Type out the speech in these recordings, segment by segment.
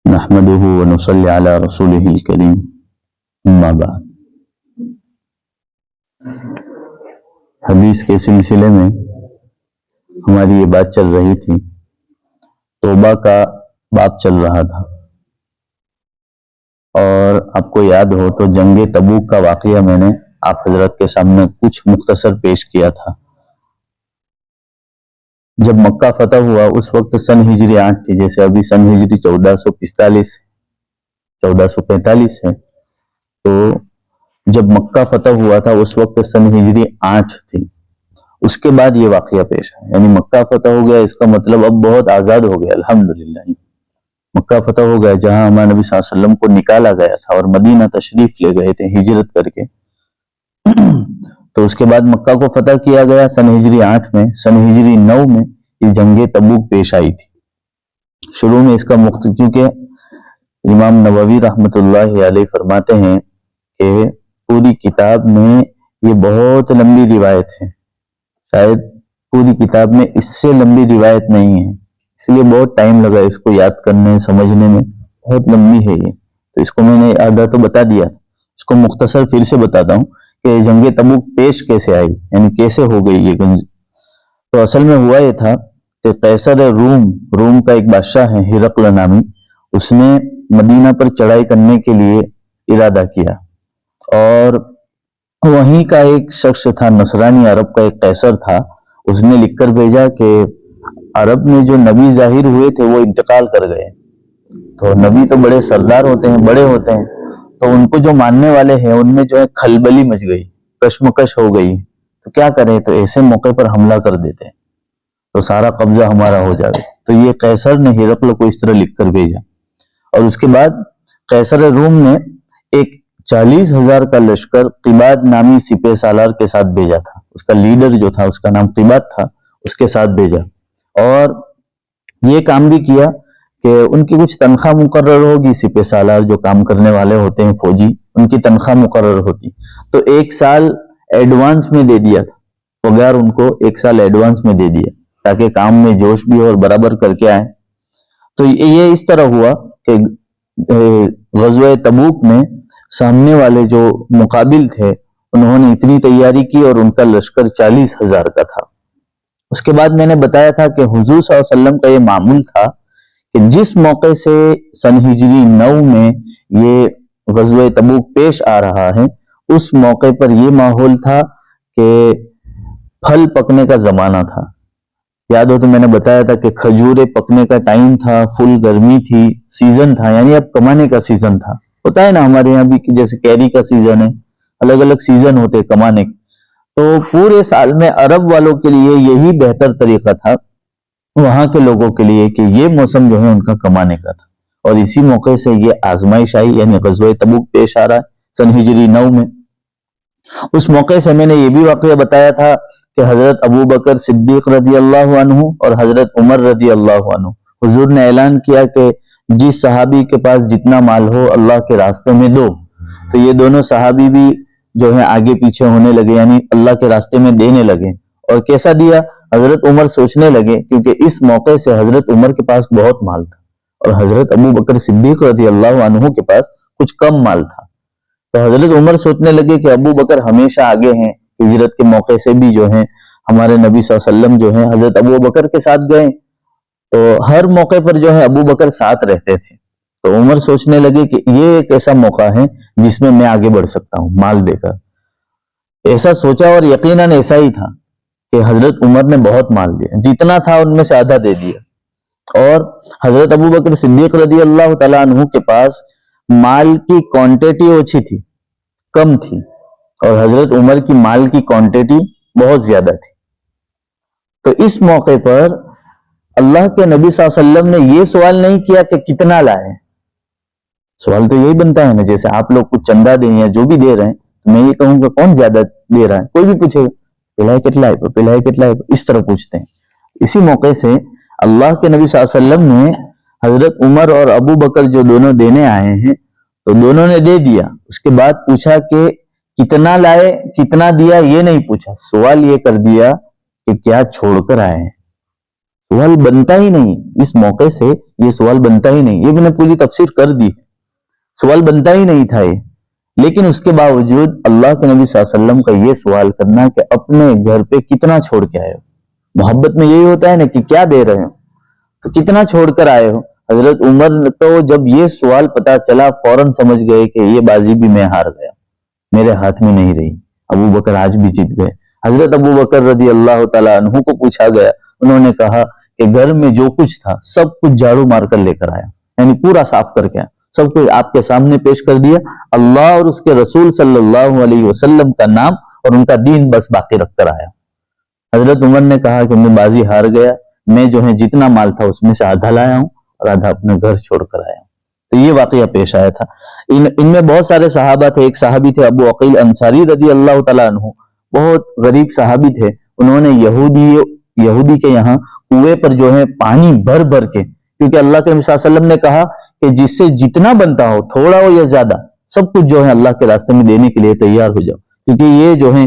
نحمده ونصلي على رسوله الكريم اما بعد۔ حدیث کے سلسلے میں ہماری یہ بات چل رہی تھی، توبہ کا باب چل رہا تھا، اور آپ کو یاد ہو تو جنگ تبوک کا واقعہ میں نے آپ حضرت کے سامنے کچھ مختصر پیش کیا تھا۔ جب مکہ فتح ہوا اس وقت سن ہجری 8 تھی، جیسے ابھی سن ہجری 1445 ہے، تو جب مکہ فتح ہوا تھا اس وقت سن ہجری 8 تھی۔ اس کے بعد یہ واقعہ پیش ہے، یعنی مکہ فتح ہو گیا، اس کا مطلب اب بہت آزاد ہو گیا، الحمدللہ مکہ فتح ہو گیا، جہاں ہمارے نبی صلی اللہ علیہ وسلم کو نکالا گیا تھا اور مدینہ تشریف لے گئے تھے ہجرت کر کے۔ تو اس کے بعد مکہ کو فتح کیا گیا سن ہجری 8 میں۔ سن ہجری 9 میں یہ جنگ تبوک پیش آئی تھی۔ شروع میں اس کا کیونکہ امام نووی رحمۃ اللہ علیہ فرماتے ہیں کہ پوری کتاب میں یہ بہت لمبی روایت ہے، شاید پوری کتاب میں اس سے لمبی روایت نہیں ہے، اس لیے بہت ٹائم لگا اس کو یاد کرنے سمجھنے میں، بہت لمبی ہے یہ، تو اس کو میں نے آدھا تو بتا دیا تھا، اس کو مختصر پھر سے بتاتا ہوں کہ جنگ تبوک پیش کیسے آئی، یعنی کیسے ہو گئی یہ گنج۔ تو اصل میں ہوا یہ تھا کہ قیصر روم کا ایک بادشاہ ہے ہرقل نامی، اس نے مدینہ پر چڑھائی کرنے کے لیے ارادہ کیا، اور وہیں کا ایک شخص تھا نصرانی عرب کا ایک قیصر تھا، اس نے لکھ کر بھیجا کہ عرب میں جو نبی ظاہر ہوئے تھے وہ انتقال کر گئے، تو نبی تو بڑے سردار ہوتے ہیں، بڑے ہوتے ہیں، تو ان کو جو ماننے والے ہیں ان میں جو ہے کھلبلی مچ گئی، کشمکش ہو گئی، تو کیا کریں، تو ایسے موقع پر حملہ کر دیتے ہیں تو سارا قبضہ ہمارا ہو جائے۔ تو یہ قیصر نے ہرقل کو اس طرح لکھ کر بھیجا، اور اس کے بعد قیصر روم نے ایک 40,000 کا لشکر قباد نامی سپہ سالار کے ساتھ بھیجا تھا، اس کا لیڈر جو تھا اس کا نام قباد تھا، اس کے ساتھ بھیجا، اور یہ کام بھی کیا کہ ان کی کچھ تنخواہ مقرر ہوگی، سپہ سالار جو کام کرنے والے ہوتے ہیں فوجی، ان کی تنخواہ مقرر ہوتی، تو 1 سال ایڈوانس میں دے دیا تھا، پگار ان کو 1 سال ایڈوانس میں دے دیا تاکہ کام میں جوش بھی اور برابر کر کے آئیں۔ تو یہ اس طرح ہوا کہ غزوہ تبوک میں سامنے والے جو مقابل تھے انہوں نے اتنی تیاری کی اور ان کا لشکر 40,000 کا تھا۔ اس کے بعد میں نے بتایا تھا کہ حضور صلی اللہ علیہ وسلم کا یہ معمول تھا کہ جس موقع سے سن ہجری 9 میں یہ غزوہ تبوک پیش آ رہا ہے، اس موقع پر یہ ماحول تھا کہ پھل پکنے کا زمانہ تھا، یاد ہو تو میں نے بتایا تھا کہ کھجورے پکنے کا ٹائم تھا، فل گرمی تھی، سیزن تھا، یعنی اب کمانے کا سیزن تھا، ہوتا ہے نا ہمارے یہاں بھی جیسے کیری کا سیزن ہے، الگ الگ سیزن ہوتے کمانے کے، تو پورے سال میں عرب والوں کے لیے یہی بہتر طریقہ تھا وہاں کے لوگوں کے لیے کہ یہ موسم جو ہے ان کا کمانے کا تھا، اور اسی موقع سے یہ آزمائش آئی، یعنی غزوہ تبوک پیش آ رہا ہے سن ہجری 9 میں۔ اس موقع سے میں نے یہ بھی واقعہ بتایا تھا کہ حضرت ابو بکر صدیق رضی اللہ عنہ اور حضرت عمر رضی اللہ عنہ، حضور نے اعلان کیا کہ جس صحابی کے پاس جتنا مال ہو اللہ کے راستے میں دو، تو یہ دونوں صحابی بھی جو ہے آگے پیچھے ہونے لگے، یعنی اللہ کے راستے میں دینے لگے، اور کیسا دیا، حضرت عمر سوچنے لگے، کیونکہ اس موقع سے حضرت عمر کے پاس بہت مال تھا اور حضرت ابو بکر صدیق رضی اللہ عنہ کے پاس کچھ کم مال تھا، تو حضرت عمر سوچنے لگے کہ ابو بکر ہمیشہ آگے ہیں، ہجرت کے موقع سے بھی جو ہیں ہمارے نبی صلی اللہ علیہ وسلم جو ہیں حضرت ابو بکر کے ساتھ گئے، تو ہر موقع پر جو ہے ابو بکر ساتھ رہتے تھے، تو عمر سوچنے لگے کہ یہ ایک ایسا موقع ہے جس میں آگے بڑھ سکتا ہوں مال دے کر، ایسا سوچا، اور یقیناً ایسا ہی تھا کہ حضرت عمر نے بہت مال دیا، جتنا تھا ان میں سے آدھا دے دیا، اور حضرت ابو بکر صدیق رضی اللہ تعالیٰ عنہ کے پاس مال کی کوانٹیٹی اوچھی تھی، کم تھی، اور حضرت عمر کی مال کی کوانٹیٹی بہت زیادہ تھی، تو اس موقع پر اللہ کے نبی صلی اللہ علیہ وسلم نے یہ سوال نہیں کیا کہ کتنا لائے، سوال تو یہی بنتا ہے نا، جیسے آپ لوگ کچھ چندہ دیں یا جو بھی دے رہے ہیں، میں یہ کہوں گا کون زیادہ دے رہا ہے، کوئی بھی پوچھے گا پلائے کتلا ہے، اس طرح پوچھتے ہیں۔ اسی موقع سے اللہ کے نبی صلی اللہ علیہ وسلم نے حضرت عمر اور ابو بکر جو دونوں دینے آئے ہیں تو دونوں نے دے دیا، اس کے بعد پوچھا کہ کتنا لائے، کتنا دیا، یہ نہیں پوچھا، سوال یہ کر دیا کہ کیا چھوڑ کر آئے ہیں، سوال بنتا ہی نہیں اس موقع سے، یہ سوال بنتا ہی نہیں، یہ میں نے پوری تفسیر کر دی، سوال بنتا ہی نہیں تھا یہ، لیکن اس کے باوجود اللہ کے نبی صلی اللہ علیہ وسلم کا یہ سوال کرنا کہ اپنے گھر پہ کتنا چھوڑ کے آئے ہو۔ محبت میں یہی ہوتا ہے نا کہ کیا دے رہے ہو، تو کتنا چھوڑ کر آئے ہو۔ حضرت عمر تو جب یہ سوال پتا چلا فوراً سمجھ گئے کہ یہ بازی بھی میں ہار گیا، میرے ہاتھ میں نہیں رہی۔ ابو بکر آج بھی جیت گئے۔ حضرت ابو بکر رضی اللہ تعالیٰ عنہ کو پوچھا گیا، انہوں نے کہا کہ گھر میں جو کچھ تھا سب کچھ جھاڑو مار کر لے کر آیا، یعنی پورا صاف کر کے آیا، سب کچھ آپ کے سامنے پیش کر دیا، اللہ اور اس کے رسول صلی اللہ علیہ وسلم کا نام اور ان کا دین بس باقی رکھ کر آیا۔ حضرت عمر نے کہا کہ میں بازی ہار گیا، میں جو ہے جتنا مال تھا اس میں سے آدھا لایا ہوں اور آدھا اپنے گھر چھوڑ کر آیا ہوں۔ تو یہ واقعہ پیش آیا تھا۔ ان میں بہت سارے صحابہ تھے، ایک صحابی تھے ابو عقیل انصاری رضی اللہ تعالیٰ عنہ، بہت غریب صحابی تھے، انہوں نے یہودی کے یہاں کنویں پر جو ہے پانی بھر بھر کے، کیونکہ اللہ کے نبی صلی اللہ علیہ وسلم نے کہا کہ جس سے جتنا بنتا ہو، تھوڑا ہو یا زیادہ، سب کچھ جو ہے اللہ کے راستے میں دینے کے لیے تیار ہو جاؤ، کیونکہ یہ جو ہے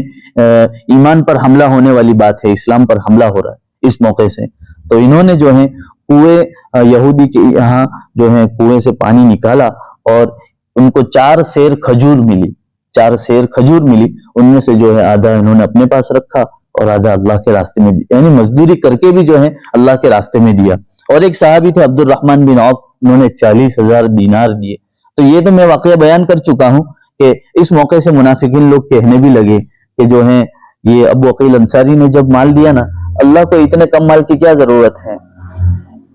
ایمان پر حملہ ہونے والی بات ہے، اسلام پر حملہ ہو رہا ہے اس موقع سے۔ تو انہوں نے جو ہے کنویں یہودی کے یہاں جو ہے کنویں سے پانی نکالا اور ان کو 4 سیر کھجور ملی، 4 سیر کھجور ملی، ان میں سے جو ہے آدھا انہوں نے اپنے پاس رکھا اور آدھا اللہ کے راستے میں دیا، یعنی مزدوری کر کے بھی جو ہے اللہ کے راستے میں دیا۔ اور ایک صحابی تھے عبد الرحمن بن عوف، انہوں نے 40,000 دینار دیے۔ تو یہ تو میں واقعہ بیان کر چکا ہوں کہ اس موقع سے منافقین لوگ کہنے بھی لگے کہ جو ہے یہ ابو عقیل انصاری نے جب مال دیا نا، اللہ کو اتنے کم مال کی کیا ضرورت ہے،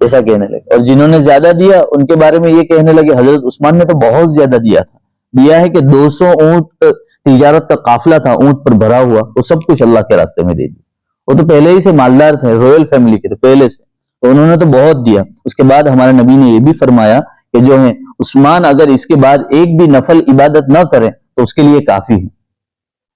ایسا کہنے لگے۔ اور جنہوں نے زیادہ دیا ان کے بارے میں یہ کہنے لگے حضرت عثمان نے تو بہت زیادہ دیا تھا، دیا ہے کہ 200 اونٹ تجارت کا قافلہ تھا اونٹ پر بھرا ہوا، وہ سب کچھ اللہ کے راستے میں دے دیا۔ وہ تو پہلے ہی سے مالدار تھے، رویل فیملی کے تھے پہلے سے، تو انہوں نے تو بہت دیا۔ اس کے بعد ہمارے نبی نے یہ بھی فرمایا کہ جو ہے عثمان اگر اس کے بعد ایک بھی نفل عبادت نہ کرے تو اس کے لیے کافی ہے،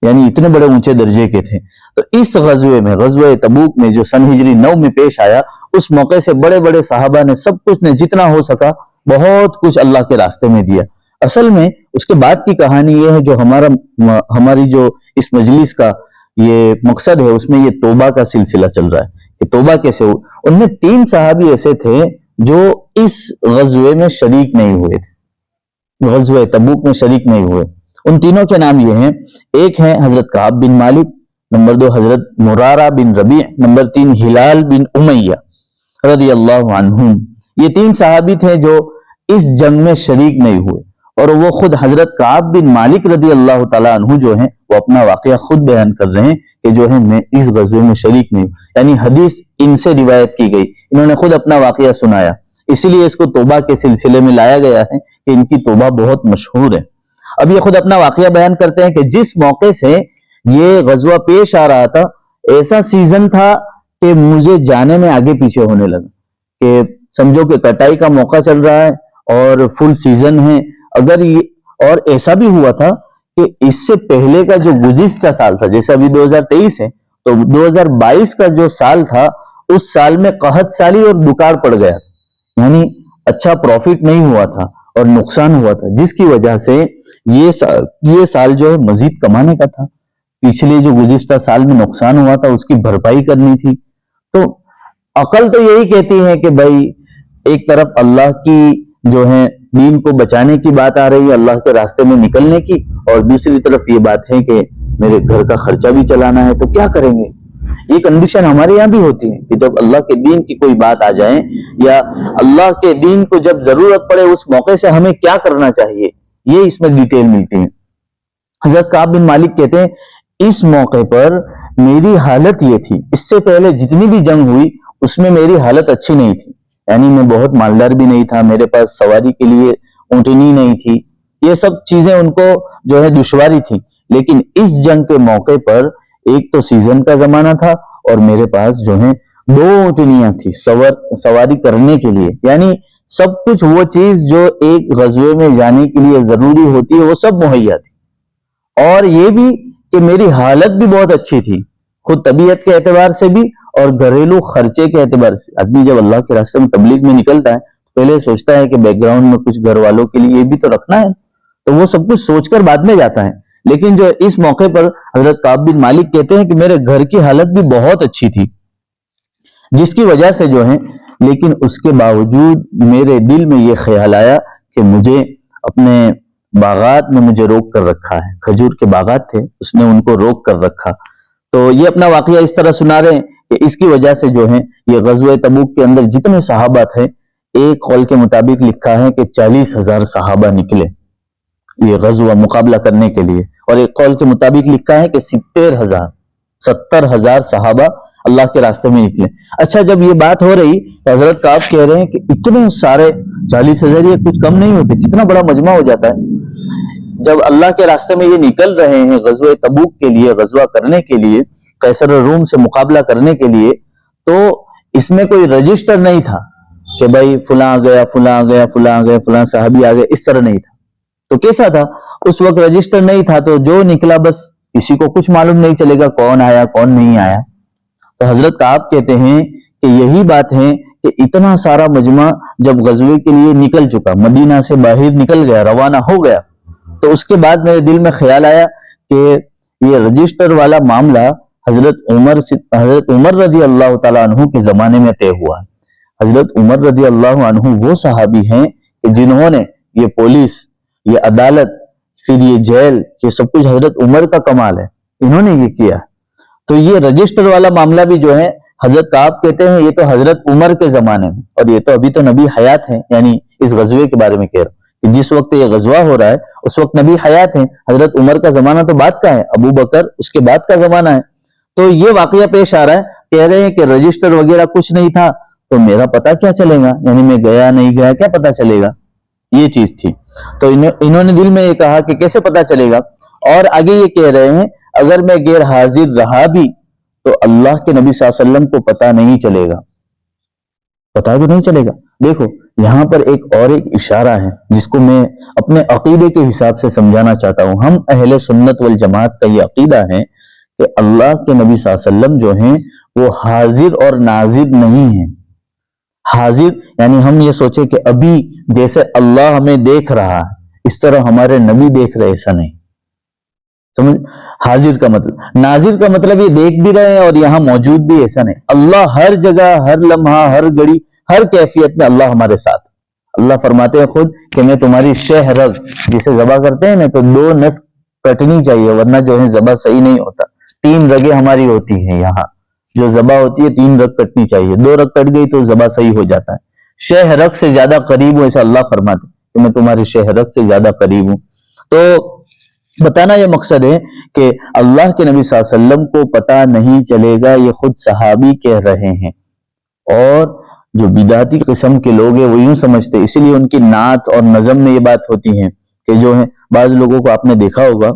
یعنی اتنے بڑے اونچے درجے کے تھے۔ تو اس غزوے میں، غزوہ تبوک میں جو سن ہجری 9 میں پیش آیا، اس موقع سے بڑے بڑے صحابہ نے سب کچھ نے جتنا ہو سکا بہت کچھ اللہ کے راستے میں دیا۔ اصل میں اس کے بعد کی کہانی یہ ہے جو ہماری جو اس مجلس کا یہ مقصد ہے، اس میں یہ توبہ کا سلسلہ چل رہا ہے کہ توبہ کیسے ہو۔ ان میں 3 صحابی ایسے تھے جو اس غزوے میں شریک نہیں ہوئے تھے، غزوہ تبوک میں شریک نہیں ہوئے۔ ان تینوں کے نام یہ ہیں، ایک ہے حضرت کعب بن مالک، نمبر 2 حضرت مرارہ بن ربیع، نمبر 3 ہلال بن امیہ رضی اللہ عنہم۔ یہ 3 صحابی تھے جو اس جنگ میں شریک نہیں ہوئے، اور وہ خود حضرت کعب بن مالک رضی اللہ تعالیٰ عنہ جو ہیں وہ اپنا واقعہ خود بیان کر رہے ہیں کہ جو ہے میں اس غزوے میں شریک نہیں ہوں، یعنی حدیث ان سے روایت کی گئی، انہوں نے خود اپنا واقعہ سنایا، اسی لیے اس کو توبہ کے سلسلے میں لایا گیا ہے کہ ان کی توبہ بہت مشہور ہے۔ اب یہ خود اپنا واقعہ بیان کرتے ہیں کہ جس موقع سے یہ غزوہ پیش آ رہا تھا، ایسا سیزن تھا کہ مجھے جانے میں آگے پیچھے ہونے لگا، کہ سمجھو کہ کٹائی کا موقع چل رہا ہے اور فل سیزن ہے۔ اگر یہ اور ایسا بھی ہوا تھا کہ اس سے پہلے کا جو گزشتہ سال تھا، جیسے ابھی 2023 ہے، تو 2022 کا جو سال تھا اس سال میں قحط سالی اور دکاڑ پڑ گیا تھا، یعنی اچھا پروفٹ نہیں ہوا تھا اور نقصان ہوا تھا، جس کی وجہ سے یہ سال جو ہے مزید کمانے کا تھا، پچھلے جو گزشتہ سال میں نقصان ہوا تھا اس کی بھرپائی کرنی تھی۔ تو عقل تو یہی کہتی ہے کہ بھائی ایک طرف اللہ کی جو ہے دین کو بچانے کی بات آ رہی ہے، اللہ کے راستے میں نکلنے کی، اور دوسری طرف یہ بات ہے کہ میرے گھر کا خرچہ بھی چلانا ہے، تو کیا کریں گے؟ یہ کنڈیشن ہمارے یہاں بھی ہوتی ہے کہ جب اللہ کے دین کی کوئی بات آ جائے یا اللہ کے دین کو جب ضرورت پڑے اس موقع سے ہمیں کیا کرنا چاہیے، یہ اس میں ڈیٹیل ملتی ہے۔ حضرت کعب بن مالک کہتے ہیں اس موقع پر میری حالت یہ تھی، اس سے پہلے جتنی بھی جنگ ہوئی اس میں میری حالت اچھی نہیں تھی، یعنی میں بہت مالدار بھی نہیں تھا، میرے پاس سواری کے لیے اونٹنی نہیں تھی، یہ سب چیزیں ان کو جو ہے دشواری تھی۔ لیکن اس جنگ کے موقع پر ایک تو سیزن کا زمانہ تھا اور میرے پاس جو ہے 2 اونٹنیاں تھی سواری کرنے کے لیے، یعنی سب کچھ وہ چیز جو ایک غزوے میں جانے کے لیے ضروری ہوتی ہے وہ سب مہیا تھی۔ اور یہ بھی کہ میری حالت بھی بہت اچھی تھی، خود طبیعت کے اعتبار سے بھی اور گھریلو خرچے کے اعتبار سے۔ آدمی جب اللہ کے راستے میں تبلیغ میں نکلتا ہے پہلے سوچتا ہے کہ بیک گراؤنڈ میں کچھ گھر والوں کے لیے بھی تو رکھنا ہے، تو وہ سب کچھ سوچ کر بعد میں جاتا ہے۔ لیکن جو اس موقع پر حضرت کعب بن مالک کہتے ہیں کہ میرے گھر کی حالت بھی بہت اچھی تھی، جس کی وجہ سے جو ہے، لیکن اس کے باوجود میرے دل میں یہ خیال آیا کہ مجھے اپنے باغات میں مجھے روک کر رکھا ہے، کھجور کے باغات تھے، اس نے ان کو روک کر رکھا۔ تو یہ اپنا واقعہ اس طرح سنا رہے ہیں کہ اس کی وجہ سے جو ہے یہ غزوہ تبوک کے اندر جتنے صحابہ تھے، ایک قول کے مطابق لکھا ہے کہ 40,000 صحابہ نکلے یہ غزوہ مقابلہ کرنے کے لیے، اور ایک قول کے مطابق لکھا ہے کہ 70,000 صحابہ اللہ کے راستے میں نکلے۔ اچھا، جب یہ بات ہو رہی تو حضرت کعب کہہ رہے ہیں کہ اتنے سارے 40,000 یہ کچھ کم نہیں ہوتے، کتنا بڑا مجمع ہو جاتا ہے۔ جب اللہ کے راستے میں یہ نکل رہے ہیں غزوہ تبوک کے لیے، غزوہ کرنے کے لیے، قیصر روم سے مقابلہ کرنے کے لیے، تو اس میں کوئی رجسٹر نہیں تھا کہ بھائی فلاں گیا، فلاں گیا، فلاں گیا، فلاں صحابی آ گئے، اس طرح نہیں تھا۔ تو کیسا تھا؟ اس وقت رجسٹر نہیں تھا، تو جو نکلا بس کسی کو کچھ معلوم نہیں چلے گا کون آیا کون نہیں آیا۔ تو حضرت کعب کہتے ہیں کہ یہی بات ہے کہ اتنا سارا مجمع جب غزوے کے لیے نکل چکا، مدینہ سے باہر نکل گیا، روانہ ہو گیا، تو اس کے بعد میرے دل میں خیال آیا کہ یہ رجسٹر والا معاملہ حضرت عمر رضی اللہ تعالیٰ عنہ کے زمانے میں طے ہوا ہے۔ حضرت عمر رضی اللہ عنہ وہ صحابی ہیں کہ جنہوں نے یہ پولیس، یہ عدالت، پھر یہ جیل، یہ سب کچھ حضرت عمر کا کمال ہے، انہوں نے یہ کیا۔ تو یہ رجسٹر والا معاملہ بھی جو ہے حضرت کعب کہتے ہیں یہ تو حضرت عمر کے زمانے میں، اور یہ تو ابھی تو نبی حیات ہیں، یعنی اس غزوے کے بارے میں کہہ رہا ہوں کہ جس وقت یہ غزوہ ہو رہا ہے اس وقت نبی حیات ہیں، حضرت عمر کا زمانہ تو بعد کا ہے، ابو بکر اس کے بعد کا زمانہ ہے۔ تو یہ واقعہ پیش آ رہا ہے، کہہ رہے ہیں کہ رجسٹر وغیرہ کچھ نہیں تھا، تو میرا پتہ کیا چلے گا، یعنی میں گیا نہیں گیا کیا پتہ چلے گا، یہ چیز تھی۔ تو انہوں نے دل میں یہ کہا کہ کیسے پتہ چلے گا، اور آگے یہ کہہ رہے ہیں اگر میں غیر حاضر رہا بھی تو اللہ کے نبی صلی اللہ علیہ وسلم کو پتہ نہیں چلے گا، پتہ بھی نہیں چلے گا۔ دیکھو یہاں پر ایک اشارہ ہے جس کو میں اپنے عقیدے کے حساب سے سمجھانا چاہتا ہوں۔ ہم اہل سنت والجماعت کا یہ عقیدہ ہے کہ اللہ کے نبی صلی اللہ علیہ وسلم جو ہیں وہ حاضر اور ناظر نہیں ہیں۔ حاضر یعنی ہم یہ سوچے کہ ابھی جیسے اللہ ہمیں دیکھ رہا ہے اس طرح ہمارے نبی دیکھ رہے، ایسا نہیں سمجھ۔ حاضر کا مطلب، ناظر کا مطلب یہ دیکھ بھی رہے ہیں اور یہاں موجود بھی، ایسا نہیں۔ اللہ ہر جگہ، ہر لمحہ، ہر گھڑی، ہر کیفیت میں اللہ ہمارے ساتھ۔ اللہ فرماتے ہیں خود کہ میں تمہاری شہ رگ، جسے ذبح کرتے ہیں نا تو 2 نس کٹنی چاہیے ورنہ جو ہے ذبح صحیح نہیں ہوتا۔ 3 رگیں ہماری ہوتی ہیں، یہاں جو ذبح ہوتی ہے 3 رگ کٹنی چاہیے، 2 رگ کٹ گئی تو ذبح صحیح ہو جاتا ہے۔ شہ رگ سے زیادہ قریب ہوں، ایسا اللہ فرماتے کہ میں تمہاری شہ رگ سے زیادہ قریب ہوں۔ تو بتانا یہ مقصد ہے کہ اللہ کے نبی صلی اللہ علیہ وسلم کو پتہ نہیں چلے گا، یہ خود صحابی کہہ رہے ہیں۔ اور جو بدعتی قسم کے لوگ ہیں وہ یوں سمجھتے، اسی لیے ان کی نعت اور نظم میں یہ بات ہوتی ہے کہ جو ہے بعض لوگوں کو آپ نے دیکھا ہوگا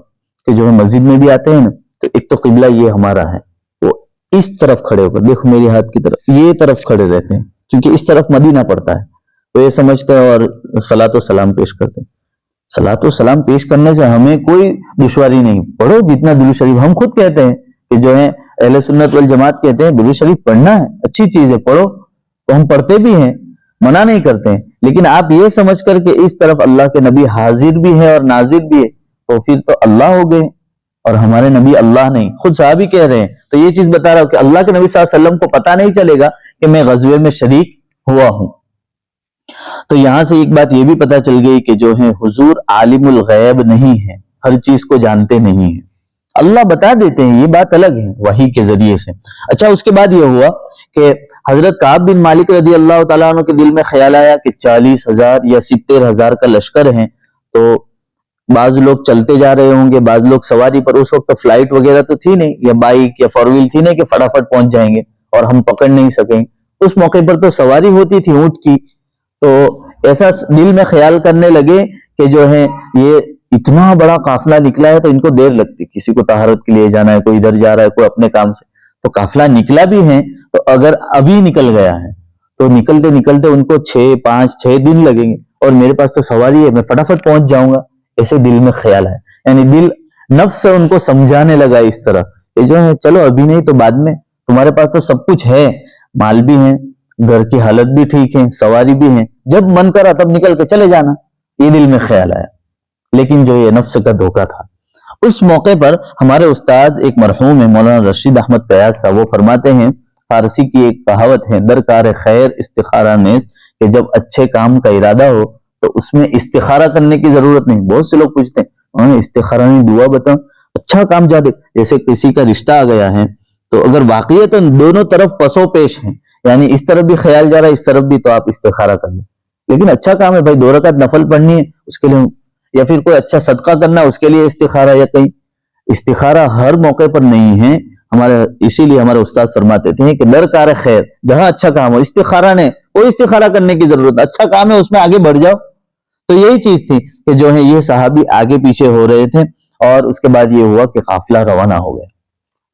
کہ جو ہے مسجد میں بھی آتے ہیں نا تو ایک تو قبلہ یہ ہمارا ہے، وہ اس طرف کھڑے ہو کر، دیکھو میری ہاتھ کی طرف، یہ طرف کھڑے رہتے ہیں کیونکہ اس طرف مدینہ پڑتا ہے، تو یہ سمجھتے ہیں اور صلاۃ و سلام پیش کرتے ہیں۔ صلاۃ و سلام پیش کرنے سے ہمیں کوئی دشواری نہیں، پڑھو جتنا درود شریف، ہم خود کہتے ہیں کہ جو ہے اہل سنت والجماعت کہتے ہیں درود شریف پڑھنا ہے، اچھی چیز ہے، پڑھو، تو ہم پڑھتے بھی ہیں، منع نہیں کرتے ہیں، لیکن آپ یہ سمجھ کر کہ اس طرف اللہ کے نبی حاضر بھی ہے اور ناظر بھی ہے تو پھر تو اللہ ہو گئے اور ہمارے نبی اللہ نہیں، خود صحابی کہہ رہے ہیں۔ تو یہ چیز بتا رہا ہوں کہ اللہ کے نبی صلی اللہ علیہ وسلم کو پتہ نہیں چلے گا کہ میں غزوے میں شریک ہوا ہوں۔ تو یہاں سے ایک بات یہ بھی پتہ چل گئی کہ جو ہے حضور عالم الغیب نہیں ہے، ہر چیز کو جانتے نہیں ہیں، اللہ بتا دیتے ہیں، یہ بات الگ ہے وحی کے ذریعے سے۔ اچھا، اس کے بعد یہ ہوا کہ حضرت کعب بن مالک رضی اللہ تعالیٰ عنہ کے دل میں خیال آیا کہ 40,000 یا 70,000 کا لشکر ہے، تو بعض لوگ چلتے جا رہے ہوں گے، بعض لوگ سواری پر، اس وقت فلائٹ وغیرہ تو تھی نہیں، یا بائک یا 4 ویل تھی نہیں کہ فٹافٹ پہنچ جائیں گے اور ہم پکڑ نہیں سکیں، اس موقع پر تو سواری ہوتی تھی اونٹ کی۔ تو ایسا دل میں خیال کرنے لگے کہ جو ہے یہ اتنا بڑا قافلہ نکلا ہے تو ان کو دیر لگتی، کسی کو طہارت کے لیے جانا ہے، کوئی ادھر جا رہا ہے، کوئی اپنے کام سے، تو قافلہ نکلا بھی ہے تو اگر ابھی نکل گیا ہے تو نکلتے نکلتے ان کو 5-6 دن لگیں گے، اور میرے پاس تو سواری ہے، میں فٹافٹ پہنچ جاؤں گا، ایسے دل میں خیال ہے، یعنی دل نفس سے ان کو سمجھانے لگا اس طرح کہ جو ہے چلو ابھی نہیں تو بعد میں، تمہارے پاس تو سب کچھ ہے، مال بھی ہے، گھر کی حالت بھی ٹھیک ہے، سواری بھی ہے، جب من کرا تب نکل کے چلے جانا، یہ دل میں خیال آیا۔ لیکن جو یہ نفس کا دھوکہ تھا، اس موقع پر ہمارے استاد ایک مرحوم ہے مولانا رشید احمد قیاس صاحب، وہ فرماتے ہیں فارسی کی ایک کہاوت ہے، درکار خیر استخارہ نیز، کہ جب اچھے کام کا ارادہ ہو تو اس میں استخارہ کرنے کی ضرورت نہیں۔ بہت سے لوگ پوچھتے ہیں استخارہ نہیں، دعا بتاؤ، اچھا کام جا دے، جیسے کسی کا رشتہ آ گیا ہے تو اگر واقعیتاً دونوں طرف پسو پیش ہیں، یعنی اس طرف بھی خیال جا رہا ہے اس طرف بھی، تو آپ استخارہ کر لیں۔ لیکن اچھا کام ہے بھائی، 2 رکعت نفل پڑھنی ہے اس کے لیے، یا پھر کوئی اچھا صدقہ کرنا ہے اس کے لیے استخارہ، یا کہیں استخارہ ہر موقع پر نہیں ہے ہمارے، اسی لیے ہمارے استاد فرماتے تھے کہ درکار خیر، جہاں اچھا کام ہو، استخارہ نے کوئی استخارہ کرنے کی ضرورت، اچھا کام ہے اس میں آگے بڑھ جاؤ۔ تو یہی چیز تھی کہ جو ہے یہ صحابی آگے پیچھے ہو رہے تھے، اور اس کے بعد یہ ہوا کہ قافلہ روانہ ہو گیا۔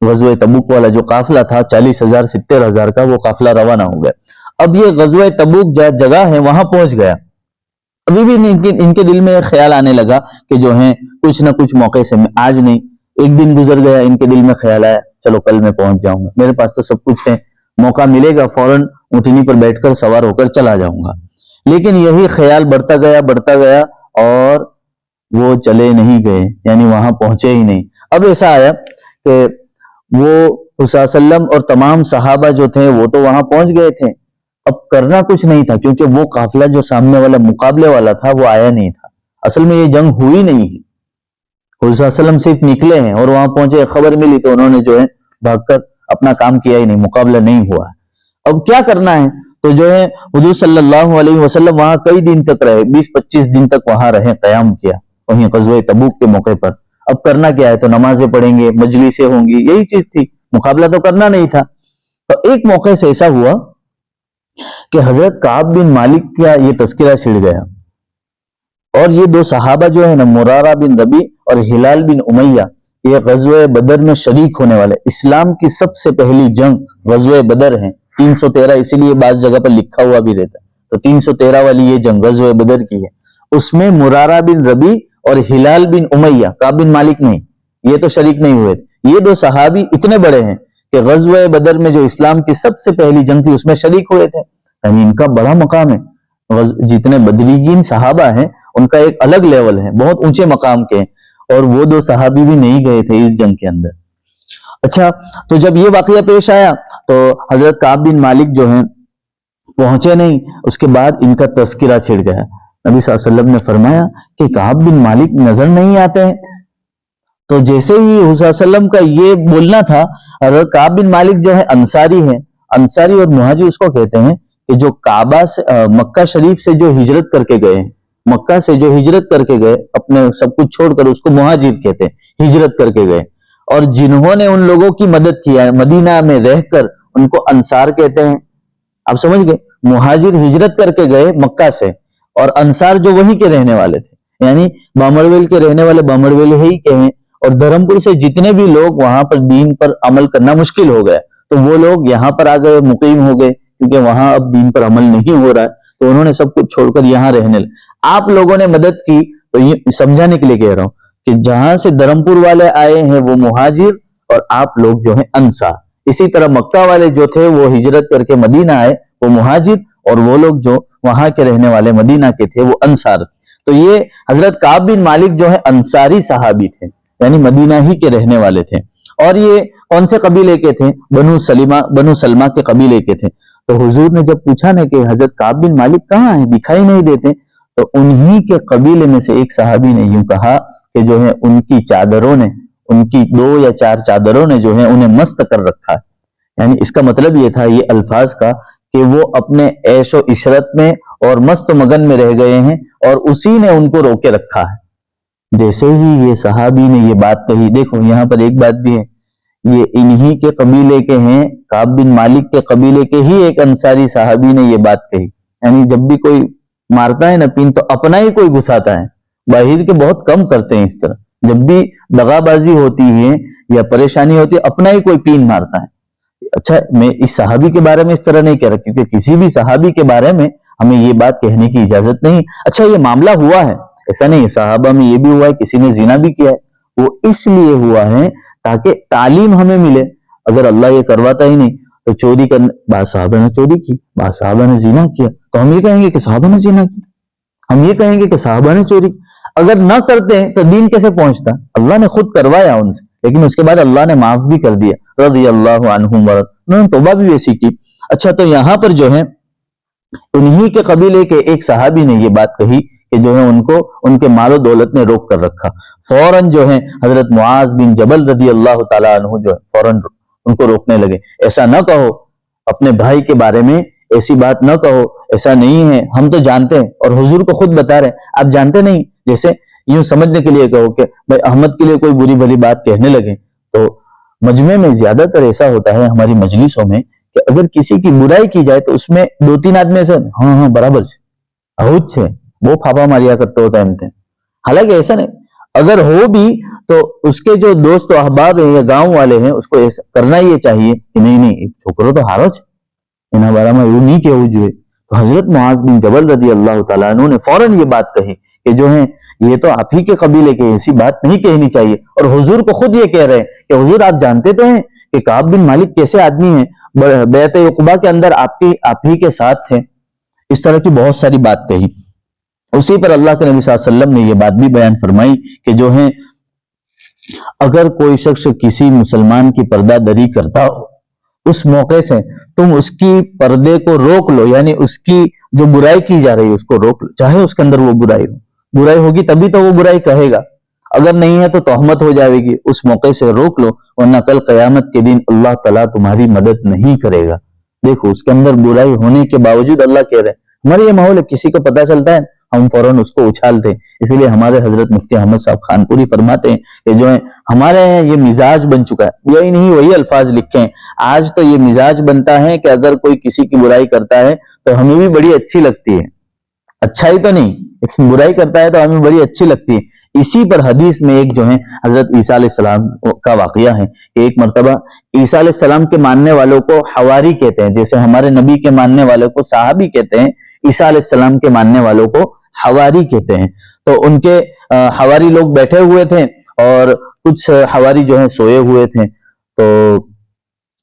غزوہ تبوک والا جو قافلہ تھا 40,000 70,000 کا، وہ قافلہ روانہ ہو گیا۔ اب یہ غزوہ تبوک جگہ ہے وہاں پہنچ گیا، ابھی بھی ان کے دل میں خیال آنے لگا کہ جو ہے کچھ نہ کچھ موقع سے، آج نہیں، ایک دن گزر گیا، ان کے دل میں خیال آیا چلو کل میں پہنچ جاؤں گا، میرے پاس تو سب کچھ ہے، موقع ملے گا فوراً اونٹنی پر بیٹھ کر سوار ہو کر چلا جاؤں گا۔ لیکن یہی خیال بڑھتا گیا اور وہ چلے نہیں گئے، یعنی وہاں پہنچے ہی نہیں۔ اب ایسا آیا کہ وہ حضور صلی اللہ علیہ وسلم اور تمام صحابہ جو تھے وہ تو وہاں پہنچ گئے تھے، اب کرنا کچھ نہیں تھا، کیونکہ وہ قافلہ جو سامنے والا مقابلے والا تھا وہ آیا نہیں تھا، اصل میں یہ جنگ ہوئی نہیں ہے، حضور صلی اللہ علیہ وسلم صرف نکلے ہیں اور وہاں پہنچے، خبر ملی تو انہوں نے جو ہے بھاگ کر اپنا کام کیا ہی نہیں، مقابلہ نہیں ہوا ہے۔ اب کیا کرنا ہے؟ تو جو ہے حضور صلی اللہ علیہ وسلم وہاں کئی دن تک رہے، 20-25 دن تک وہاں رہے، قیام کیا وہیں غزوہ تبوک کے موقع پر۔ اب کرنا کیا ہے؟ تو نمازیں پڑھیں گے، مجلسیں ہوں گی، یہی چیز تھی، مقابلہ تو کرنا نہیں تھا۔ تو ایک موقع سے ایسا ہوا کہ حضرت کعب بن مالک کا یہ تذکرہ چھڑ گیا، اور یہ 2 صحابہ جو ہے نا، مرارہ بن ربی اور ہلال بن امیہ، یہ غزوہ بدر میں شریک ہونے والے، اسلام کی سب سے پہلی جنگ غزوہ بدر ہے، 313، اسی لیے بعض جگہ پر لکھا ہوا بھی رہتا ہے، تو 313 والی یہ جنگ غزوہ بدر کی ہے۔ اس میں مرارہ بن ربی اور ہلال بن امیہ، کعب بن مالک نہیں، یہ تو شریک نہیں ہوئے تھے، یہ 2 صحابی اتنے بڑے ہیں کہ غزوہ بدر میں جو اسلام کی سب سے پہلی جنگ تھی اس میں شریک ہوئے تھے، یعنی ان کا بڑا مقام ہے۔ جتنے بدریین صحابہ ہیں ان کا ایک الگ لیول ہے، بہت اونچے مقام کے ہیں، اور وہ 2 صحابی بھی نہیں گئے تھے اس جنگ کے اندر۔ اچھا، تو جب یہ واقعہ پیش آیا تو حضرت کعب بن مالک جو ہیں پہنچے نہیں، اس کے بعد ان کا تذکرہ چھڑ گیا۔ نبی صلی اللہ علیہ وسلم نے فرمایا کہ کعب بن مالک نظر نہیں آتے ہیں، تو جیسے ہی حضور صلی اللہ علیہ وسلم کا یہ بولنا تھا، حضرت کعب بن مالک جو ہے انصاری ہے، انصاری اور مہاجر اس کو کہتے ہیں کہ جو کعبہ سے مکہ شریف سے جو ہجرت کر کے گئے ہیں، مکہ سے جو ہجرت کر کے گئے اپنے سب کچھ چھوڑ کر، اس کو مہاجر کہتے ہیں، ہجرت کر کے گئے، اور جنہوں نے ان لوگوں کی مدد کیا ہے مدینہ میں رہ کر، ان کو انصار کہتے ہیں۔ آپ سمجھ گئے، مہاجر ہجرت کر کے گئے مکہ سے، اور انصار جو وہیں کے رہنے والے تھے، یعنی بامڑویل کے رہنے والے بامڑویل ہی کے ہیں، اور دھرمپور سے جتنے بھی لوگ وہاں پر دین پر عمل کرنا مشکل ہو گیا تو وہ لوگ یہاں پر آ گئے، مقیم ہو گئے، کیونکہ وہاں اب دین پر عمل نہیں ہو رہا ہے، تو انہوں نے سب کچھ چھوڑ کر یہاں رہنے لگے۔ آپ لوگوں نے مدد کی، تو یہ سمجھانے کے لیے کہہ رہا ہوں کہ جہاں سے دھرمپور والے آئے ہیں وہ مہاجر، اور آپ لوگ جو ہیں انصار۔ اسی طرح مکہ والے جو تھے وہ ہجرت کر کے مدینہ آئے، وہ مہاجر، اور وہ لوگ جو وہاں کے رہنے والے مدینہ کے تھے وہ انصار۔ تو یہ حضرت کعب بن مالک جو ہے انصاری صحابی تھے، یعنی مدینہ ہی کے رہنے والے تھے، اور یہ کون سے قبیلے کے تھے؟ بنو سلمہ کے قبیلے کے تھے۔ تو حضور نے جب پوچھا نا کہ حضرت کعب بن مالک کہاں ہیں، دکھائی نہیں دیتے، تو انہی کے قبیلے میں سے ایک صحابی نے یوں کہا کہ جو ہے ان کی چادروں نے، ان کی 2 یا 4 چادروں نے جو ہے انہیں مست کر رکھا ہے، یعنی اس کا مطلب یہ تھا یہ الفاظ کا کہ وہ اپنے عیش و عشرت میں اور مست و مگن میں رہ گئے ہیں، اور اسی نے ان کو روکے رکھا ہے۔ جیسے ہی یہ صحابی نے یہ بات کہی، دیکھو یہاں پر ایک بات بھی ہے، یہ انہی کے قبیلے کے ہیں، کعب بن مالک کے قبیلے کے ہی ایک انصاری صحابی نے یہ بات کہی، یعنی جب بھی کوئی مارتا ہے نا پین تو اپنا ہی کوئی گھساتا ہے، باہر کے بہت کم کرتے ہیں اس طرح، جب بھی دغا بازی ہوتی ہے یا پریشانی ہوتی ہے اپنا ہی کوئی پین مارتا ہے۔ اچھا، میں اس صحابی کے بارے میں اس طرح نہیں کہہ رہا، کیونکہ کسی بھی صحابی کے بارے میں ہمیں یہ بات کہنے کی اجازت نہیں۔ اچھا، یہ معاملہ ہوا ہے، ایسا نہیں، صحابہ میں یہ بھی ہوا ہے کسی نے زنا بھی کیا ہے، وہ اس لیے ہوا ہے تاکہ تعلیم ہمیں ملے۔ اگر اللہ یہ کرواتا ہی نہیں تو چوری کرنے، بعض صحابہ نے چوری کی، بعض صحابہ نے زنا کیا، تو ہم یہ کہیں گے کہ صحابہ نے زنا کیا، ہم یہ کہیں گے کہ صحابہ نے چوری کی۔ اگر نہ کرتے تو دین کیسے پہنچتا؟ اللہ نے خود کروایا ان سے، لیکن اس کے بعد اللہ نے معاف بھی کر دیا، رضی اللہ عنہم ورضوا، انہوں نے توبہ بھی ویسی کی۔ اچھا، تو یہاں پر جو ہے انہی کے قبیلے کے ایک صحابی نے یہ بات کہی کہ جو ہے ان کو ان کے مال و دولت نے روک کر رکھا۔ فوراً جو ہے حضرت معاذ بن جبل رضی اللہ تعالیٰ عنہ جو ہے فوراً ان کو روکنے لگے، ایسا نہ کہو، اپنے بھائی کے بارے میں ایسی بات نہ کہو، ایسا نہیں ہے، ہم تو جانتے ہیں، اور حضور کو خود بتا رہے ہیں آپ جانتے نہیں، جیسے یوں سمجھنے کے لیے کہو کہ بھائی احمد کے لیے کوئی بری بھلی بات کہنے لگے۔ تو مجمع میں زیادہ تر ایسا ہوتا ہے ہماری مجلسوں میں کہ اگر کسی کی برائی کی جائے تو اس میں دو تین آدمی سے ہاں برابر سے اہود سے وہ پھاپا ماریا کرتا ہوتا ہے، حالانکہ ایسا نہیں، اگر ہو بھی تو اس کے جو دوست و احباب ہیں یا گاؤں والے ہیں اس کو ایسا کرنا یہ چاہیے کہ نہیں چھوکرو تو ہارو انہاں بارہ میں یوں نہیں کہو جو ہے۔ تو حضرت معاذ بن جبل رضی اللہ تعالیٰ عنہ نے فوراً یہ بات کہی کہ جو ہے یہ تو آپ ہی کے قبیلے کے، ایسی بات نہیں کہنی چاہیے، اور حضور کو خود یہ کہہ رہے ہیں کہ حضور آپ جانتے تو ہیں کہ کعب بن مالک کیسے آدمی ہیں، بیعت عقبہ کے اندر آپ ہی کے ساتھ تھے، اس طرح کی بہت ساری بات کہی۔ اسی پر اللہ کے نبی صلی اللہ علیہ وسلم نے یہ بات بھی بیان فرمائی کہ جو ہے اگر کوئی شخص کسی مسلمان کی پردہ دری کرتا ہو، اس موقع سے تم اس کی پردے کو روک لو، یعنی اس کی جو برائی کی جا رہی ہے اس کو روک لو، چاہے اس کے اندر وہ برائی ہو، برائی ہوگی تبھی تو وہ برائی کہے گا، اگر نہیں ہے تو تہمت ہو جائے گی، اس موقع سے روک لو، ورنہ کل قیامت کے دن اللہ تعالیٰ تمہاری مدد نہیں کرے گا۔ دیکھو اس کے اندر برائی ہونے کے باوجود اللہ کہہ رہے ہیں، ہمارے یہ ماحول ہے، کسی کو پتہ چلتا ہے ہم فوراً اس کو اچھالتے ہیں، اسی لیے ہمارے حضرت مفتی احمد صاحب خانپوری فرماتے ہیں کہ جو ہے ہمارے یہاں یہ مزاج بن چکا ہے، یہی نہیں وہی الفاظ لکھے ہیں، آج تو یہ مزاج بنتا ہے کہ اگر کوئی کسی کی برائی کرتا ہے تو ہمیں بھی بڑی اچھی لگتی ہے، اچھائی تو نہیں برائی کرتا ہے تو ہمیں بڑی اچھی لگتی ہے۔ اسی پر حدیث میں ایک جو ہے حضرت عیسیٰ علیہ السلام کا واقعہ ہے کہ ایک مرتبہ عیسیٰ علیہ السلام کے ماننے والوں کو حواری کہتے ہیں، جیسے ہمارے نبی کے ماننے والوں کو صحابی کہتے ہیں، عیسیٰ علیہ السلام کے ماننے والوں کو حواری کہتے ہیں۔ تو ان کے حواری لوگ بیٹھے ہوئے تھے اور کچھ حواری جو ہیں سوئے ہوئے تھے، تو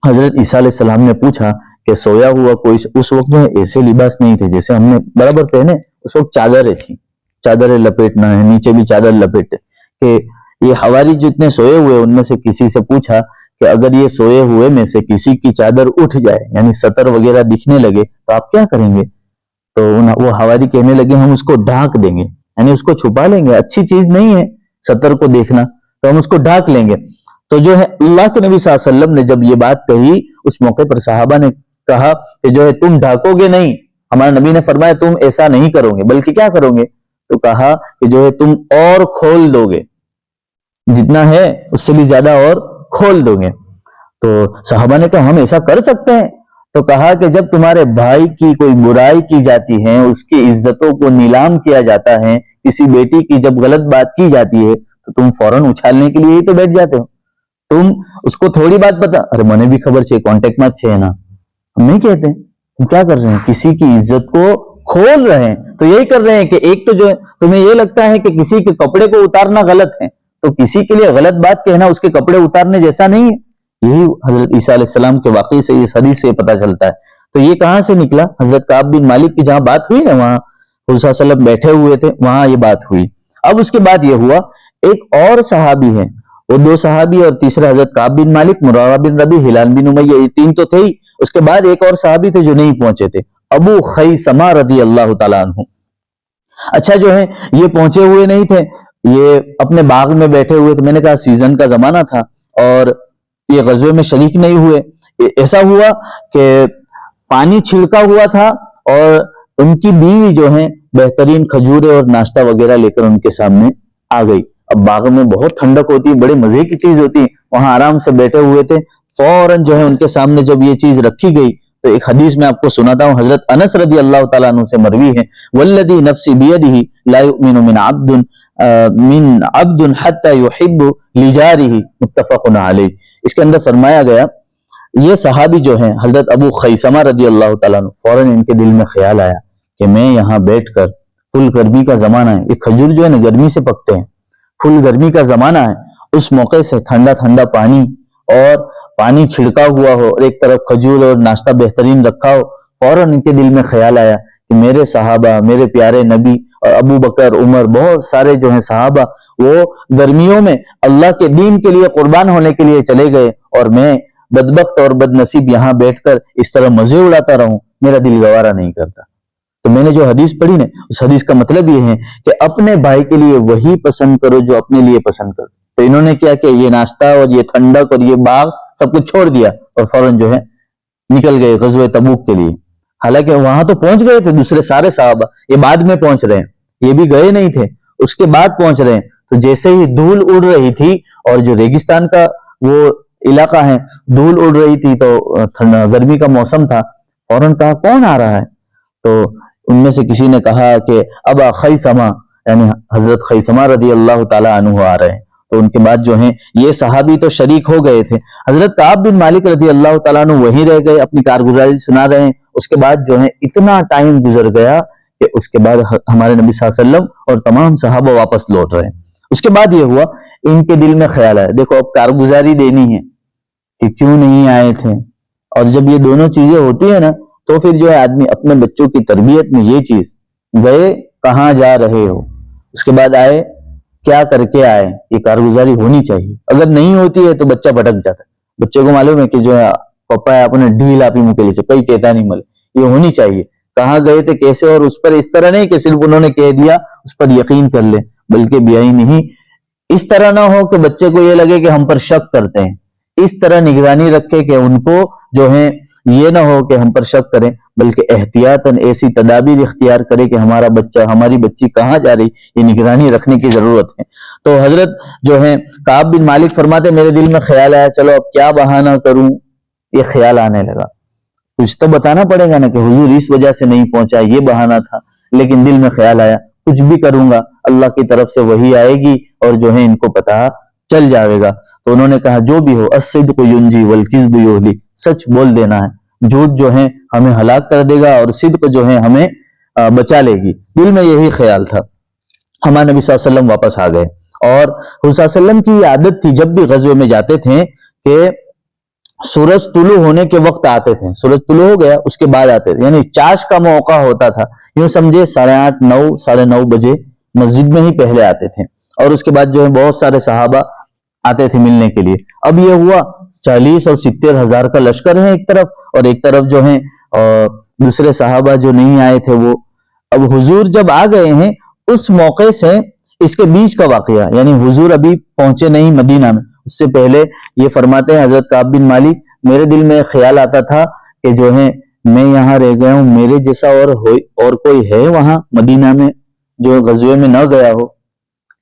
حضرت عیسیٰ علیہ السلام نے پوچھا کہ سویا ہوا کوئی، اس وقت جو ہے ایسے لباس نہیں تھے جیسے ہم نے برابر پہنے، اس وقت چادریں تھیں، چادریں لپیٹنا ہے، نیچے بھی چادر لپیٹے، کہ یہ حواری جتنے سوئے ہوئے ان میں سے کسی سے پوچھا کہ اگر یہ سوئے ہوئے میں سے کسی کی چادر اٹھ جائے، یعنی سطر وغیرہ دکھنے لگے تو آپ کیا کریں گے؟ تو وہ حواری کہنے لگے ہم اس کو ڈھانک دیں گے، یعنی اس کو چھپا لیں گے، اچھی چیز نہیں ہے سطر کو دیکھنا، تو ہم اس کو ڈھانک لیں گے۔ تو جو ہے اللہ کے نبی صلی اللہ علیہ وسلم نے جب یہ بات کہی، اس موقع پر صحابہ نے کہا کہ جو ہے تم ڈھانکو گے نہیں، ہمارے نبی نے فرمایا تم ایسا نہیں کرو گے، بلکہ کیا کرو گے؟ تو کہا کہ جو ہے تم اور کھول دو گے، جتنا ہے اس سے بھی زیادہ اور کھول دو گے۔ تو صحابہ نے کہا ہم ایسا کر سکتے ہیں؟ تو کہا کہ جب تمہارے بھائی کی کوئی برائی کی جاتی ہے، اس کی عزتوں کو نیلام کیا جاتا ہے، کسی بیٹی کی جب غلط بات کی جاتی ہے تو تم فوراً اچھالنے کے لیے ہی تو بیٹھ جاتے ہو، تم اس کو تھوڑی بات پتا، ارے مجھے بھی خبر چاہیے، کانٹیکٹ مت چاہیے نا، ہم نہیں کہتے، تم کیا کر رہے ہیں؟ کسی کی عزت کو کھول رہے ہیں، تو یہی کر رہے ہیں کہ ایک تو جو ہے تمہیں یہ لگتا ہے کہ کسی کے کپڑے کو اتارنا غلط ہے، تو کسی کے لیے غلط بات کہنا اس کے کپڑے اتارنے جیسا نہیں ہے۔ یہی حضرت عیسیٰ علیہ السلام کے واقعے سے، اس حدیث سے پتہ چلتا ہے۔ تو یہ کہاں سے نکلا؟ حضرت کعب بن مالک کی جہاں بات ہوئی نا، وہاں حضور صلی اللہ علیہ وسلم بیٹھے ہوئے تھے، وہاں یہ بات ہوئی۔ اب اس کے بعد یہ ہوا، ایک اور صحابی ہے، وہ دو صحابی اور تیسرا حضرت کعب بن مالک، مرارہ بن ربیع، ہلال بن امیہ، یہ تین تو تھے ہی، اس کے بعد ایک اور صحابی تھے جو نہیں پہنچے تھے، ابو خیثمہ رضی اللہ تعالیٰ عنہ۔ اچھا جو ہے یہ پہنچے ہوئے نہیں تھے، یہ اپنے باغ میں بیٹھے ہوئے تھے، میں نے کہا سیزن کا زمانہ تھا اور یہ غزوے میں شریک نہیں ہوئے۔ ایسا ہوا کہ پانی چھڑکا ہوا تھا اور ان کی بیوی جو ہے بہترین کھجورے اور ناشتہ وغیرہ لے کر ان کے سامنے آ گئی۔ اب باغ میں بہت ٹھنڈک ہوتی ہے، بڑے مزے کی چیز ہوتی ہے، وہاں آرام سے بیٹھے ہوئے تھے، فوراً جو ہے ان کے سامنے جب یہ چیز رکھی گئی تو ایک حدیث میں آپ کو سناتا ہوں، حضرت انس رضی اللہ تعالیٰ عنہ سے مروی ہے، والذی نفسی بیدہ لا یؤمن من عبد حتی یحب لجارہ، متفق علیہ۔ اس کے اندر فرمایا گیا یہ صحابی جو ہیں حضرت ابو خیثمہ رضی اللہ تعالیٰ عنہ، فوراً ان کے دل میں خیال آیا کہ میں یہاں بیٹھ کر، فل گرمی کا زمانہ ہے، یہ کھجور جو ہے نا گرمی سے پکتے ہیں، فل گرمی کا زمانہ ہے، اس موقع سے ٹھنڈا ٹھنڈا پانی اور پانی چھڑکا ہوا ہو اور ایک طرف کھجور اور ناشتہ بہترین رکھا ہو، فوراً ان کے دل میں خیال آیا کہ میرے صحابہ، میرے پیارے نبی اور ابو بکر، عمر، بہت سارے جو ہیں صحابہ وہ گرمیوں میں اللہ کے دین کے لیے قربان ہونے کے لیے چلے گئے، اور میں بدبخت اور بد نصیب یہاں بیٹھ کر اس طرح مزے اڑاتا رہوں، میرا دل گوارا نہیں کرتا۔ تو میں نے جو حدیث پڑھی نا، اس حدیث کا مطلب یہ ہے کہ اپنے بھائی کے لیے وہی پسند کرو جو اپنے لیے پسند کرو۔ تو انہوں نے کیا کہ یہ ناشتہ اور یہ ٹھنڈک اور یہ باغ سب کچھ چھوڑ دیا اور فوراً جو ہے نکل گئے غزوہ تبوک کے لیے۔ حالانکہ وہاں تو پہنچ گئے تھے دوسرے سارے صحابہ، یہ بعد میں پہنچ رہے ہیں، یہ بھی گئے نہیں تھے، اس کے بعد پہنچ رہے ہیں۔ تو جیسے ہی دھول اڑ رہی تھی، اور جو ریگستان کا وہ علاقہ ہے، دھول اڑ رہی تھی تو گرمی کا موسم تھا، فوراً کہا کون آ رہا ہے؟ تو ان میں سے کسی نے کہا کہ ابا خیثمہ، یعنی حضرت خیثمہ رضی اللہ تعالی عنہ آ رہے ہیں۔ تو ان کے بعد جو ہیں یہ صحابی تو شریک ہو گئے تھے۔ حضرت کعب بن مالک رضی اللہ تعالیٰ عنہ وہیں رہ گئے، اپنی کارگزاری سنا رہے ہیں۔ اس کے بعد جو ہے اتنا ٹائم گزر گیا کہ اس کے بعد ہمارے نبی صلی اللہ علیہ وسلم اور تمام صحابہ واپس لوٹ رہے ہیں۔ اس کے بعد یہ ہوا، ان کے دل میں خیال آیا، دیکھو اب کارگزاری دینی ہے کہ کیوں نہیں آئے تھے۔ اور جب یہ دونوں چیزیں ہوتی ہیں نا، تو پھر جو ہے آدمی اپنے بچوں کی تربیت میں یہ چیز، گئے کہاں جا رہے ہو، اس کے بعد آئے کیا کر کے آئے، یہ کارگزاری ہونی چاہیے۔ اگر نہیں ہوتی ہے تو بچہ بھٹک جاتا ہے۔ بچے کو معلوم ہے کہ جو ہے پپا ہے اپنے ڈھیل آپ ہی منہ کے لیے کئی کہتا نہیں ملے، یہ ہونی چاہیے، کہاں گئے تھے کیسے، اور اس پر اس طرح نہیں کہ صرف انہوں نے کہہ دیا اس پر یقین کر لے، بلکہ بیائی نہیں، اس طرح نہ ہو کہ بچے کو یہ لگے کہ ہم پر شک کرتے ہیں، اس طرح نگرانی رکھے کہ ان کو جو ہے یہ نہ ہو کہ ہم پر شک کریں، بلکہ احتیاطاً ایسی تدابیر اختیار کرے کہ ہمارا بچہ ہماری بچی کہاں جا رہی، یہ نگرانی رکھنے کی ضرورت ہے۔ تو حضرت جو ہے کعب بن مالک فرماتے میرے دل میں خیال آیا، چلو اب کیا بہانہ کروں، یہ خیال آنے لگا، کچھ تو بتانا پڑے گا نا کہ حضور اس وجہ سے نہیں پہنچا، یہ بہانہ تھا۔ لیکن دل میں خیال آیا کچھ بھی کروں گا اللہ کی طرف سے وہی آئے گی اور جو ہے ان کو پتہ چل جائے گا۔ تو انہوں نے کہا جو بھی ہو، الصدق ینجی والکذب یہلی، سچ بول دینا ہے، جھوٹ جو ہے ہمیں ہلاک کر دے گا اور صدق جو ہے ہمیں بچا لے گی۔ دل میں یہی خیال تھا۔ ہمارے نبی صلی اللہ علیہ وسلم واپس آ گئے، اور حضور صلی اللہ علیہ وسلم کی عادت تھی جب بھی غزوے میں جاتے تھے کہ سورج طلوع ہونے کے وقت آتے تھے، سورج طلوع ہو گیا اس کے بعد آتے تھے، یعنی چاش کا موقع ہوتا تھا، یوں سمجھے 8:30 9 9:30 بجے مسجد میں ہی پہلے آتے تھے، اور اس کے بعد جو ہے بہت سارے صحابہ آتے تھے ملنے کے لیے۔ اب یہ ہوا 40 اور 70 ہزار کا لشکر ہے ایک طرف، اور ایک طرف جو ہے دوسرے صحابہ جو نہیں آئے تھے وہ۔ اب حضور جب آ گئے ہیں اس موقع سے اس کے بیچ کا واقعہ، یعنی حضور ابھی پہنچے نہیں مدینہ میں، اس سے پہلے یہ فرماتے ہیں حضرت کعب بن مالک میرے دل میں خیال آتا تھا کہ جو ہے میں یہاں رہ گیا ہوں، میرے جیسا اور کوئی ہے وہاں مدینہ میں جو غزوے میں نہ گیا ہو؟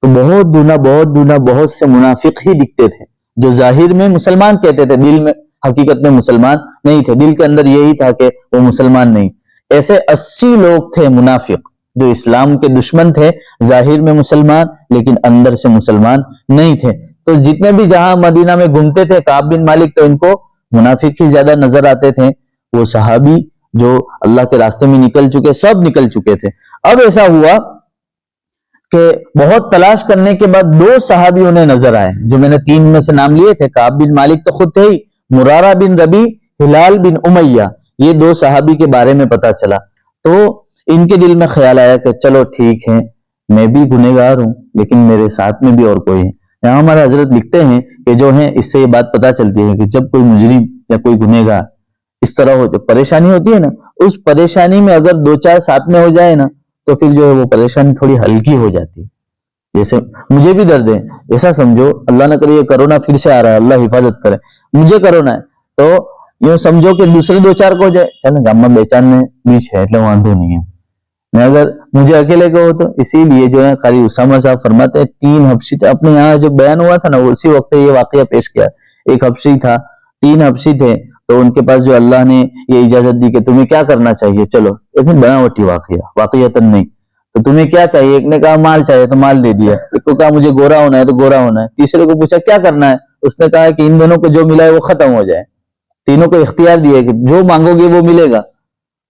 تو بہت دونہ بہت سے منافق ہی دکھتے تھے جو ظاہر میں مسلمان کہتے تھے، دل میں حقیقت میں مسلمان نہیں تھے، دل کے اندر یہی تھا کہ وہ مسلمان نہیں۔ ایسے 80 لوگ تھے منافق جو اسلام کے دشمن تھے، ظاہر میں مسلمان لیکن اندر سے مسلمان نہیں تھے۔ تو جتنے بھی جہاں مدینہ میں گھومتے تھے کعب بن مالک تو ان کو منافق ہی زیادہ نظر آتے تھے، وہ صحابی جو اللہ کے راستے میں نکل چکے سب نکل چکے تھے۔ اب ایسا ہوا کہ بہت تلاش کرنے کے بعد 2 صحابی انہیں نظر آئے جو میں نے 3 میں سے نام لیے تھے، کعب بن مالک تو خود تھے ہی، مرارہ بن ربی، ہلال بن امیہ، یہ 2 صحابی کے بارے میں پتا چلا۔ تو ان کے دل میں خیال آیا کہ چلو ٹھیک ہے، میں بھی گنہگار ہوں لیکن میرے ساتھ میں بھی اور کوئی ہے۔ یہاں ہمارے حضرت لکھتے ہیں کہ جو ہے اس سے یہ بات پتا چلتی ہے کہ جب کوئی مجرم یا کوئی گنہگار اس طرح ہو، جب پریشانی ہوتی ہے نا، اس پریشانی میں اگر 2-4 ساتھ میں ہو جائے نا تو پھر جو ہے وہ پریشانی تھوڑی ہلکی ہو جاتی ہے۔ جیسے مجھے بھی درد ہے، ایسا سمجھو اللہ نہ کرے یہ کرونا پھر سے آ رہا ہے، اللہ حفاظت کرے، مجھے کرونا ہے تو یوں سمجھو کہ دوسرے 2-4 کو ہو جائے، چلیں گاما بیچان میں بیچ ہے એટલે વાંધો نہیں ہے، میں اگر مجھے اکیلے کو ہو تو۔ اسی لیے جو ہے قاری اسامہ صاحب فرماتے ہیں 3 حبشی تھے، اپنے یہاں جو بیان ہوا تھا نا اسی وقت یہ واقعہ پیش کیا، ایک حبشی تھا، 3 حبشی تھے، تو ان کے پاس جو اللہ نے یہ اجازت دی کہ تمہیں کیا کرنا چاہیے، چلو ایسے بناوٹی واقعیتاً نہیں، تو تمہیں کیا چاہیے؟ ایک نے کہا مال چاہیے تو مال دے دیا، ایک کو کہا مجھے گورا ہونا ہے تو گورا ہونا ہے، تیسرے کو پوچھا کیا کرنا ہے، اس نے کہا کہ ان دونوں کو جو ملا ہے وہ ختم ہو جائے، تینوں کو اختیار دیا کہ جو مانگو گے وہ ملے گا،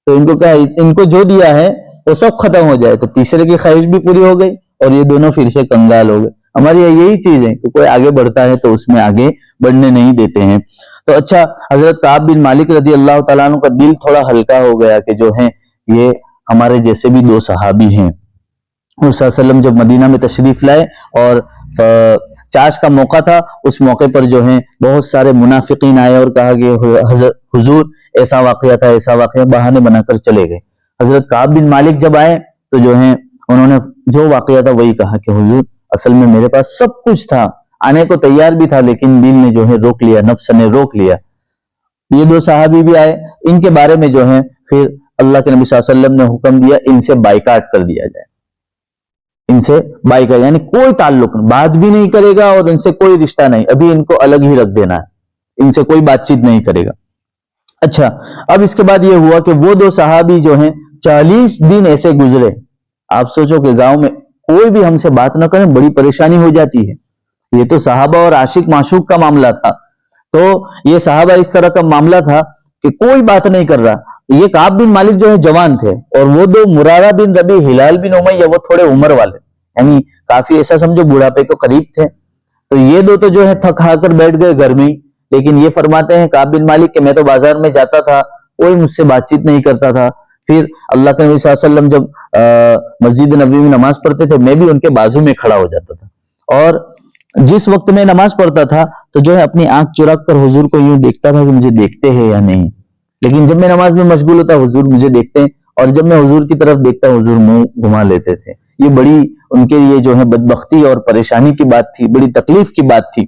تو ان کو کہا ان کو جو دیا ہے وہ سب ختم ہو جائے، تو تیسرے کی خواہش بھی پوری ہو گئی اور یہ دونوں پھر سے کنگال ہو گئے۔ ہماری یہی چیز ہے کہ کوئی آگے بڑھتا ہے تو اس میں آگے بڑھنے نہیں دیتے ہیں۔ تو اچھا حضرت کعب بن مالک رضی اللہ تعالیٰ عنہ کا دل تھوڑا ہلکا ہو گیا کہ جو ہے یہ ہمارے جیسے بھی 2 صحابی ہیں، صلی اللہ علیہ وسلم جب مدینہ میں تشریف لائے اور چاش کا موقع تھا، اس موقع پر جو ہیں بہت سارے منافقین آئے اور کہا کہ حضور ایسا واقعہ تھا، ایسا واقعہ، بہانے بنا کر چلے گئے۔ حضرت کعب بن مالک جب آئے تو جو ہیں انہوں نے جو واقعہ تھا وہی کہا کہ حضور اصل میں میرے پاس سب کچھ تھا، آنے کو تیار بھی تھا، لیکن دل نے جو ہے روک لیا، نفس نے روک لیا۔ یہ دو صحابی بھی آئے، ان کے بارے میں جو ہے پھر اللہ کے نبی صلی اللہ علیہ وسلم نے حکم دیا ان سے بائیکاٹ کر دیا جائے، ان سے بائیکاٹ یعنی کوئی تعلق نہیں، بات بھی نہیں کرے گا اور ان سے کوئی رشتہ نہیں، ابھی ان کو الگ ہی رکھ دینا ہے، ان سے کوئی بات چیت نہیں کرے گا۔ اچھا، اب اس کے بعد یہ ہوا کہ وہ دو صحابی جو ہیں 40 دن ایسے گزرے۔ آپ سوچو کہ گاؤں میں کوئی بھی ہم سے بات نہ کرے، بڑی پریشانی ہو جاتی ہے۔ یہ تو صحابہ اور عاشق معشوق کا معاملہ تھا، تو یہ صحابہ اس طرح کا معاملہ تھا کہ کوئی بات نہیں کر رہا۔ یہ کعب بن مالک جو ہے جوان تھے، اور وہ دو مرارہ بن ربی، ہلال بن امیہ، وہ تھوڑے عمر والے، یعنی کافی ایسا سمجھو بڑھاپے کو قریب تھے۔ تو یہ دو تو جو ہے تھک ہار کر بیٹھ گئے گھر میں ہی، لیکن یہ فرماتے ہیں کعب بن مالک کہ میں تو بازار میں جاتا تھا، کوئی مجھ سے بات چیت نہیں کرتا تھا۔ پھر اللہ کے نبی صلی اللہ علیہ وسلم جب مسجد نبوی میں نماز پڑھتے تھے، میں بھی ان کے بازو میں کھڑا ہو جاتا تھا، اور جس وقت میں نماز پڑھتا تھا تو جو ہے اپنی آنکھ چرا کر حضور کو یوں دیکھتا تھا کہ مجھے دیکھتے ہیں یا نہیں، لیکن جب میں نماز میں مشغول ہوتا حضور مجھے دیکھتے ہیں، اور جب میں حضور کی طرف دیکھتا حضور منہ گھما لیتے تھے۔ یہ بڑی ان کے لیے جو ہے بدبختی اور پریشانی کی بات تھی، بڑی تکلیف کی بات تھی۔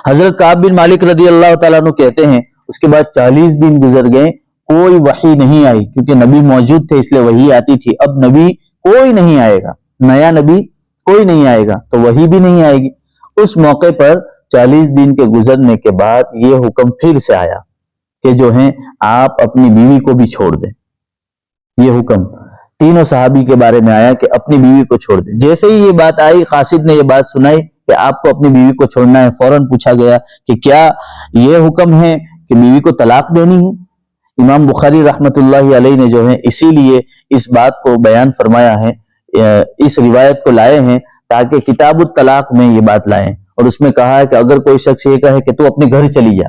حضرت کعب بن مالک رضی اللہ تعالیٰ عنہ کہتے ہیں اس کے بعد 40 دن گزر گئے، کوئی وحی نہیں آئی، کیونکہ نبی موجود تھے اس لیے وحی آتی تھی۔ اب نبی کوئی نہیں آئے گا، نیا نبی کوئی نہیں آئے گا تو وحی بھی نہیں آئے گی۔ اس موقع پر 40 دن کے گزرنے کے بعد یہ حکم پھر سے آیا کہ جو ہیں آپ اپنی بیوی کو بھی چھوڑ دیں۔ یہ حکم تینوں صحابی کے بارے میں آیا کہ اپنی بیوی کو چھوڑ دیں۔ جیسے ہی یہ بات آئی، قاصد نے یہ بات سنائی کہ آپ کو اپنی بیوی کو چھوڑنا ہے، فوراً پوچھا گیا کہ کیا یہ حکم ہے کہ بیوی کو طلاق دینی ہے؟ امام بخاری رحمت اللہ علیہ نے جو ہے اسی لیے اس بات کو بیان فرمایا ہے، اس روایت کو لائے ہیں تاکہ کتاب الطلاق میں یہ بات لائیں، اور اس میں کہا ہے کہ اگر کوئی شخص یہ کہے کہ تو اپنے گھر چلی جا،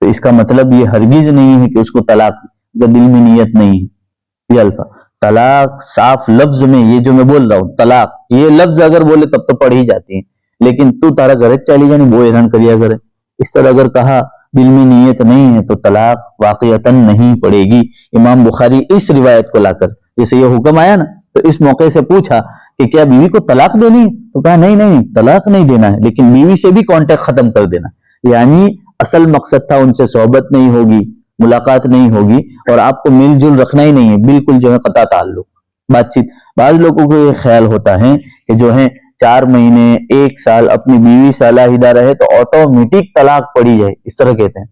تو اس کا مطلب یہ ہرگز نہیں ہے کہ اس کو طلاق کا دل میں نیت نہیں ہے۔ یہ الفاظ طلاق صاف لفظ میں، یہ جو میں بول رہا ہوں طلاق، یہ لفظ اگر بولے تب تو پڑھ ہی جاتی ہے، لیکن تو تارا گھر چلی جانی وہ اعلان کریا کرے، اس طرح اگر کہا دل میں نیت نہیں ہے تو طلاق واقعتاً نہیں پڑے گی۔ امام بخاری اس روایت کو لا کر، جیسے یہ حکم آیا نا تو اس موقع سے پوچھا کہ کیا بیوی کو طلاق دینی ہے؟ تو کہا نہیں نہیں، طلاق نہیں دینا ہے، لیکن بیوی سے بھی کانٹیکٹ ختم کر دینا، یعنی اصل مقصد تھا ان سے صحبت نہیں ہوگی، ملاقات نہیں ہوگی، اور آپ کو مل جل رکھنا ہی نہیں ہے، بالکل جو ہے قطع تعلق بات چیت۔ بعض لوگوں کو یہ خیال ہوتا ہے کہ جو ہے 4 مہینے 1 سال اپنی بیوی سے علیحدہ رہے تو آٹومیٹک طلاق پڑی جائے، اس طرح کہتے ہیں۔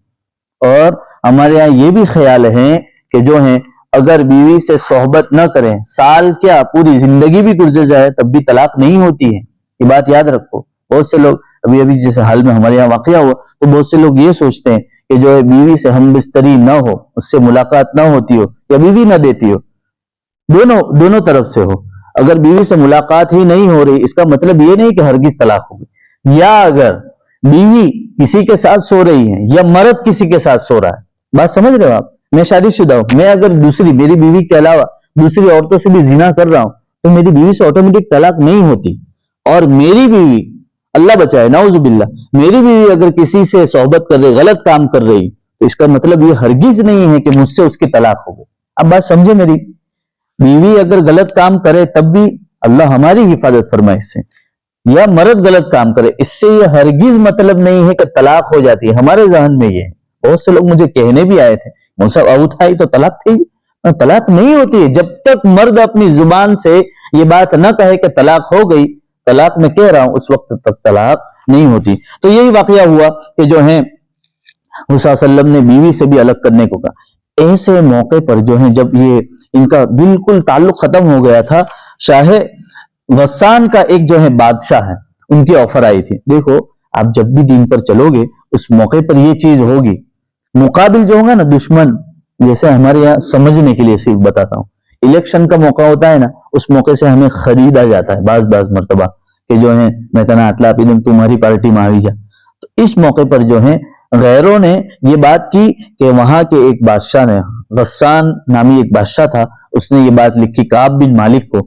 اور ہمارے یہاں یہ بھی خیال ہے کہ جو ہے اگر بیوی سے صحبت نہ کریں، سال کیا پوری زندگی بھی گزر جائے تب بھی طلاق نہیں ہوتی ہے، یہ بات یاد رکھو۔ بہت سے لوگ ابھی جیسے حال میں ہمارے یہاں واقعہ ہوا تو بہت سے لوگ یہ سوچتے ہیں کہ جو ہے بیوی سے ہم بستری نہ ہو، اس سے ملاقات نہ ہوتی ہو یا بیوی نہ دیتی ہو، دونوں طرف سے ہو، اگر بیوی سے ملاقات ہی نہیں ہو رہی اس کا مطلب یہ نہیں کہ ہرگز طلاق ہوگی، یا اگر بیوی کسی کے ساتھ سو رہی ہے یا مرد کسی کے ساتھ سو رہا ہے، بات سمجھ رہے ہو آپ؟ میں شادی شدہ ہوں، میں اگر میری بیوی کے علاوہ دوسری عورتوں سے بھی زنا کر رہا ہوں تو میری بیوی سے آٹومیٹک طلاق نہیں ہوتی، اور میری بیوی اللہ بچائے نعوذ باللہ، میری بیوی اگر کسی سے صحبت کر رہی، غلط کام کر رہی تو اس کا مطلب یہ ہرگز نہیں ہے کہ مجھ سے اس کی طلاق ہو گئی۔ اب بات سمجھے میری، بیوی اگر غلط کام کرے تب بھی اللہ ہماری حفاظت فرمائے اس سے، یا مرد غلط کام کرے، اس سے یہ ہرگز مطلب نہیں ہے کہ طلاق ہو جاتی ہے۔ ہمارے ذہن میں یہ ہے، بہت سے لوگ مجھے کہنے بھی آئے تھے موسیٰ اٹھائی تو طلاق تھی، طلاق نہیں ہوتی ہے جب تک مرد اپنی زبان سے یہ بات نہ کہے کہ طلاق ہو گئی، طلاق میں کہہ رہا ہوں، اس وقت تک طلاق نہیں ہوتی۔ تو یہی واقعہ ہوا کہ جو ہے حضور صلی اللہ علیہ وسلم نے بیوی سے بھی الگ کرنے کو کہا۔ ایسے موقع پر جو ہے جب یہ ان کا بالکل تعلق ختم ہو گیا تھا، شاہ غسان کا ایک جو ہے بادشاہ ہے، ان کی آفر آئی تھی، دیکھو آپ جب بھی دین پر چلو گے اس موقع پر یہ چیز ہوگی، مقابل جو ہوگا نا دشمن، جیسے ہمارے یہاں سمجھنے کے لیے صرف بتاتا ہوں، الیکشن کا موقع ہوتا ہے نا، اس موقع سے ہمیں خریدا جاتا ہے بعض مرتبہ کہ جو ہے میں تنا اٹلا پی دوں تمہاری پارٹی میں آوی جا، تو اس موقع پر جو ہے غیروں نے یہ بات کی کہ وہاں کے ایک بادشاہ نے، غسان نامی ایک بادشاہ تھا، اس نے یہ بات لکھی کعب بن مالک کو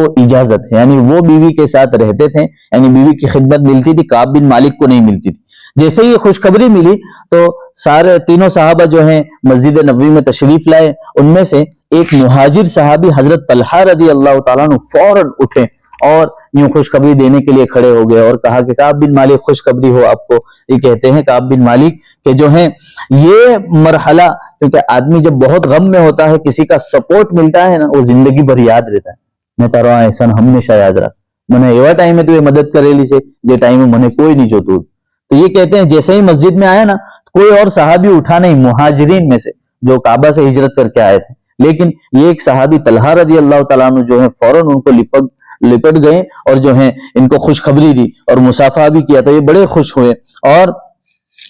کو اجازت ہے، یعنی وہ بیوی کے ساتھ رہتے تھے، یعنی بیوی کی خدمت ملتی تھی، کعب بن مالک کو نہیں ملتی تھی۔ جیسے ہی خوشخبری ملی تو سارے تینوں صحابہ جو ہیں مسجد نبوی میں تشریف لائے۔ ان میں سے ایک مہاجر صحابی حضرت طلحہ رضی اللہ تعالیٰ عنہ فوراً اٹھے اور یوں خوشخبری دینے کے لیے کھڑے ہو گئے اور کہا کہ کعب بن مالک خوشخبری ہو آپ کو۔ یہ کہتے ہیں کعب بن مالک کہ جو ہیں یہ مرحلہ، کیونکہ آدمی جب بہت غم میں ہوتا ہے کسی کا سپورٹ ملتا ہے نا، وہ زندگی بھر یاد رہتا ہے۔ میں تارا احسان ہمیشہ یاد رکھ، میں نے ایوا ٹائم میں تو یہ مدد کرے لی سے جے ٹائم میں میں نے کوئی نہیں جو تو یہ کہتے ہیں جیسے ہی مسجد میں آیا نا، کوئی اور صحابی اٹھا نہیں مہاجرین میں سے جو کعبہ سے ہجرت کر کے آئے تھے، لیکن یہ ایک صحابی طلحہ رضی اللہ تعالیٰ عنہ جو ہے فوراً ان کو لپٹ گئے اور جو ہیں ان کو خوشخبری دی اور مصافحہ بھی کیا، تو یہ بڑے خوش ہوئے۔ اور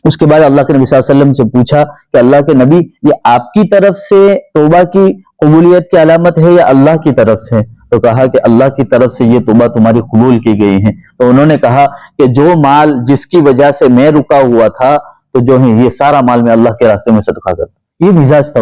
اس کے بعد اللہ کے نبی صلی اللہ علیہ وسلم سے پوچھا کہ اللہ کے نبی یہ آپ کی طرف سے توبہ کی قبولیت کی علامت ہے یا اللہ کی طرف سے؟ تو کہا کہ اللہ کی طرف سے یہ توبہ تمہاری قبول کی گئی ہے۔ تو انہوں نے کہا کہ جو مال جس کی وجہ سے میں رکا ہوا تھا تو جو ہے یہ سارا مال میں اللہ کے راستے میں صدقہ کرتا۔ یہ مزاج تھا،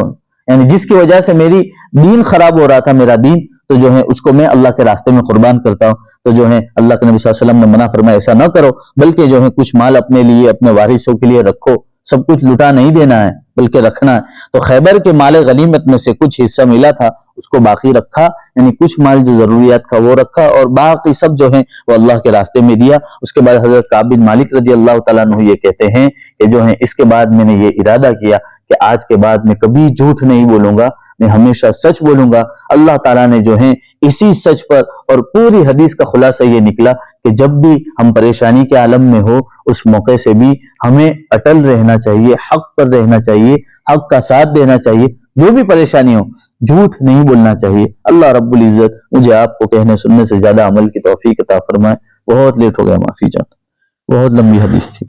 یعنی جس کی وجہ سے میری دین خراب ہو رہا تھا، میرا دین، تو جو ہے اس کو میں اللہ کے راستے میں قربان کرتا ہوں۔ تو جو ہے اللہ کے نبی صلی اللہ علیہ وسلم نے منع فرمایا ایسا نہ کرو، بلکہ جو ہے کچھ مال اپنے لیے اپنے وارثوں کے لیے رکھو، سب کچھ لٹا نہیں دینا ہے بلکہ رکھنا ہے۔ تو خیبر کے مال غنیمت میں سے کچھ حصہ ملا تھا، اس کو باقی رکھا، یعنی کچھ مال جو ضروریات کا وہ رکھا اور باقی سب جو ہے وہ اللہ کے راستے میں دیا۔ اس کے بعد حضرت کعب بن مالک رضی اللہ تعالیٰ عنہ یہ کہتے ہیں کہ جو ہے اس کے بعد میں نے یہ ارادہ کیا کہ آج کے بعد میں کبھی جھوٹ نہیں بولوں گا، میں ہمیشہ سچ بولوں گا۔ اللہ تعالیٰ نے جو ہے اسی سچ پر، اور پوری حدیث کا خلاصہ یہ نکلا کہ جب بھی ہم پریشانی کے عالم میں ہو اس موقع سے بھی ہمیں اٹل رہنا چاہیے، حق پر رہنا چاہیے، حق کا ساتھ دینا چاہیے، جو بھی پریشانی ہو جھوٹ نہیں بولنا چاہیے۔ اللہ رب العزت مجھے آپ کو کہنے سننے سے زیادہ عمل کی توفیق عطا فرمائے۔ بہت لیٹ ہو گیا، معافی چاہتا، بہت لمبی حدیث تھی۔